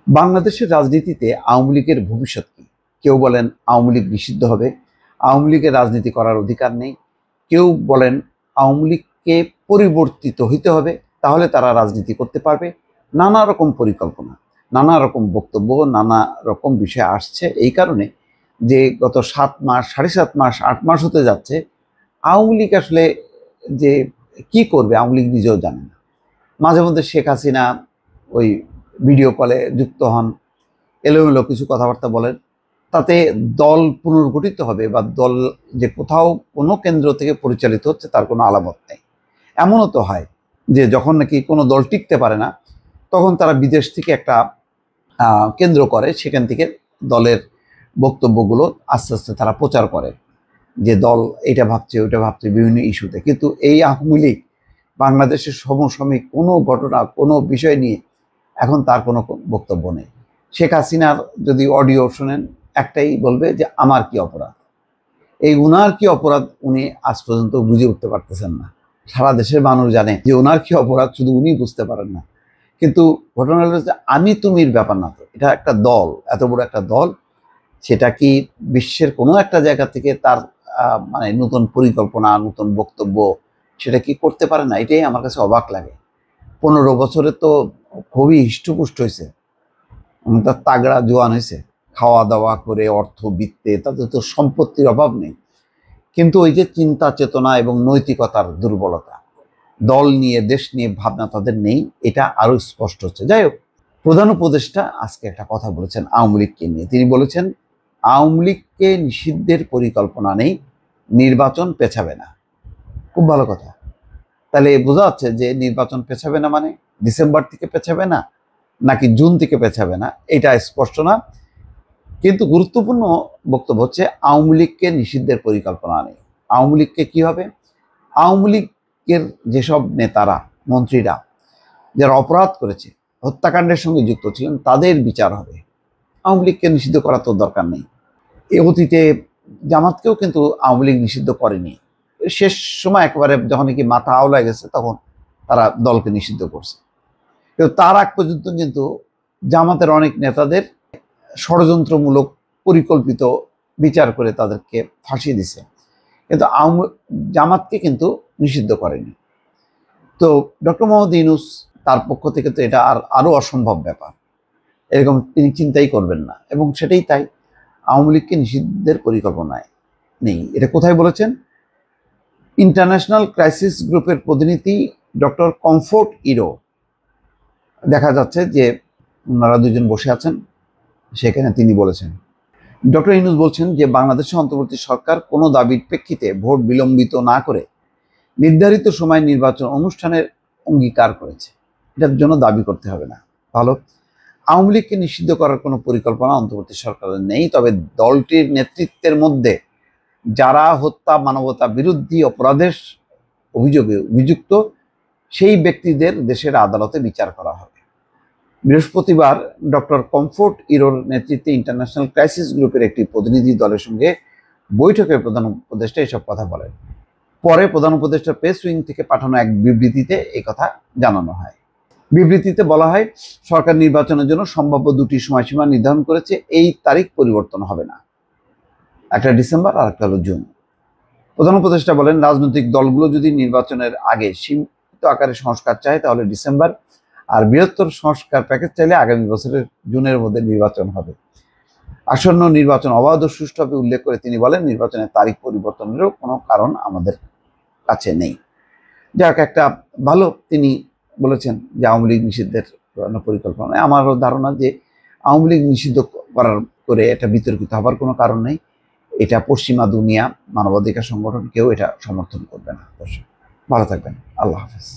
বাংলাদেশের রাজনীতিতে আওয়ামী লীগের ভবিষ্যৎ কি? কেউ বলেন আওয়ামী লীগ নিষিদ্ধ হবে, আওয়ামী লীগের রাজনীতি করার অধিকার নেই। কেউ বলেন আওয়ামী লীগকে পরিবর্তিত হইতে হবে, তাহলে তারা রাজনীতি করতে পারবে। নানা রকম পরিকল্পনা, নানা রকম বক্তব্য, নানা রকম বিষয় আসছে। এই কারণে যে গত 7 মাস, 7.5 মাস, 8 মাস হতে যাচ্ছে, আওয়ামী লীগ আসলে যে কি করবে আওয়ামী লীগ নিজেও জানে না। মাঝে মধ্যে শেখ হাসিনা ওই ভিডিও কলে যুক্ত হন, এলোমেলো কিছু কথাবার্তা বলেন, তাতে দল পুনর্গঠিত হবে বা দল যে কোথাও কোনো কেন্দ্র থেকে পরিচালিত হচ্ছে তার কোনো আলামত নেই। এমনও তো হয় যে যখন নাকি কোনো দল টিকতে পারে না, তখন তারা বিদেশ থেকে একটা কেন্দ্র করে, সেখান থেকে দলের বক্তব্যগুলো আস্তে আস্তে তারা প্রচার করে যে দল এটা ভাবছে ওইটা ভাবছে বিভিন্ন ইস্যুতে। কিন্তু এই আওয়ামী লীগ বাংলাদেশের সমসাময়িক কোনো ঘটনা, কোনো বিষয় নিয়ে এখন তার কোনো বক্তব্য নেই। শেখ হাসিনার যদি অডিও শোনেন, একটাই বলবে যে আমার কি অপরাধ। এই উনার কি অপরাধ উনি আজ পর্যন্ত বুঝে উঠতে পারতেছেন না। সারা দেশের মানুষ জানে যে ওনার কি অপরাধ, শুধু উনি বুঝতে পারেন না। কিন্তু ঘটনা হলো যে আমি তুমির ব্যাপার না তো, এটা একটা দল, এত বড় একটা দল, সেটা কি বিশ্বের কোনো একটা জায়গা থেকে তার মানে নতুন পরিকল্পনা, নতুন বক্তব্য সেটা কি করতে পারে না? এটাই আমার কাছে অবাক লাগে। 15 বছরে তো খুবই হৃষ্টপুষ্ট হয়েছে, তার তাগড়া জোয়ান হয়েছে, খাওয়া দাওয়া করে অর্থবিত্তে, তাদের তো সম্পত্তির অভাব নেই। কিন্তু ওই যে চিন্তা চেতনা এবং নৈতিকতার দুর্বলতা, দল নিয়ে দেশ নিয়ে ভাবনা তাদের নেই, এটা আরো স্পষ্ট হচ্ছে। যাই হোক, প্রধান উপদেষ্টা আজকে একটা কথা বলেছেন আওয়ামী লীগকে নিয়ে। তিনি বলেছেন আওয়ামী লীগকে নিষিদ্ধের পরিকল্পনা নেই, নির্বাচন পেছাবে না। খুব ভালো কথা। তাহলে বোঝা যাচ্ছে যে নির্বাচন পেছাবে না মানে ডিসেম্বর থেকে পেছাবে না নাকি জুন থেকে পেছাবে না, এটা স্পষ্ট না। কিন্তু গুরুত্বপূর্ণ বক্তব্য হচ্ছে আওয়ামী লীগকে নিষিদ্ধের পরিকল্পনা নেই। আওয়ামী লীগকে কি হবে? আওয়ামী লীগের যেসব নেতারা, মন্ত্রীরা যারা অপরাধ করেছে, হত্যাকাণ্ডের সঙ্গে যুক্ত ছিলেন, তাদের বিচার হবে। আওয়ামী লীগকে নিষিদ্ধ করার তো দরকার নেই। এ অতীতে জামাতকেও কিন্তু আওয়ামী লীগ নিষিদ্ধ করেনি। শেষ সময় একেবারে যখন কি মাথা আওলায় গেছে, তখন তারা দলকে নিষিদ্ধ করছে। কিন্তু তার আগ পর্যন্ত কিন্তু জামাতের অনেক নেতাদের ষড়যন্ত্রমূলক পরিকল্পিত বিচার করে তাদেরকে ফাঁসিয়ে দিছে, কিন্তু জামাতকে কিন্তু নিষিদ্ধ করেনি। তো ডক্টর মোহাম্মদ ইউনূস তার পক্ষ থেকে তো এটা আরো অসম্ভব ব্যাপার, এরকম তিনি চিন্তাই করবেন না, এবং সেটাই তাই। আওয়ামী লীগকে নিষিদ্ধের পরিকল্পনায় নেই। এটা কোথায় বলেছেন? ইন্টারন্যাশনাল ক্রাইসিস গ্রুপের প্রতিনিধি ডক্টর কমফোর্ট ইরো, দেখা যাচ্ছে যে ওনারা দুজন বসে আছেন, সেখানে তিনি বলেছেন, ডক্টর ইউনূস বলছেন যে বাংলাদেশের অন্তর্বর্তী সরকার কোনো দাবির প্রেক্ষিতে ভোট বিলম্বিত না করে নির্ধারিত সময় নির্বাচন অনুষ্ঠানের অঙ্গীকার করেছে। এটার জন্য দাবি করতে হবে না। ভালো। আওয়ামী লীগকে নিষিদ্ধ করার কোনো পরিকল্পনা অন্তর্বর্তী সরকারের নেই, তবে দলটির নেতৃত্বের মধ্যে যারা হত্যা, মানবতা বিরোধী অপরাধের অভিযোগে অভিযুক্ত, সেই ব্যক্তিদের দেশের আদালতে বিচার করা হবে। বৃহস্পতিবার ডক্টর কমফোর্ট ইরোর নেতৃত্বে ইন্টারন্যাশনাল ক্রাইসিস গ্রুপের একটি প্রতিনিধি দলের সঙ্গে বৈঠকে প্রধান উপদেষ্টা এসব কথা বলেন। পরে প্রধান উপদেষ্টার প্রেস উইং থেকে পাঠানো এক বিবৃতিতে এই কথা জানানো হয়। বিবৃতিতে বলা হয়, সরকার নির্বাচনের জন্য সম্ভাব্য দুটি সময়সীমা নির্ধারণ করেছে। এই তারিখ পরিবর্তন হবে না, একটা ডিসেম্বর আর একটা হলো জুন। প্রধান উপদেষ্টা বলেন, রাজনৈতিক দলগুলো যদি নির্বাচনের আগে সীমিত আকারে সংস্কার চায় তাহলে ডিসেম্বর, আর বৃহত্তর সংস্কার প্যাকেজ চাইলে আগামী বছরের জুনের মধ্যে নির্বাচন হবে। আসন্ন নির্বাচন অবাধ ও সুষ্ঠু হবে উল্লেখ করে তিনি বলেন, নির্বাচনের তারিখ পরিবর্তনেরও কোনো কারণ আমাদের কাছে নেই। যাক, একটা ভালো তিনি বলেছেন যে আওয়ামী লীগ নিষিদ্ধের পরিকল্পনা। আমারও ধারণা যে আওয়ামী লীগ নিষিদ্ধ করার করে এটা বিতর্কিত হবার কোনো কারণ নেই। এটা পশ্চিমা দুনিয়া, মানবাধিকার সংগঠন কেউ এটা সমর্থন করবে না। দর্শক ভালো থাকবেন, আল্লাহ হাফেজ।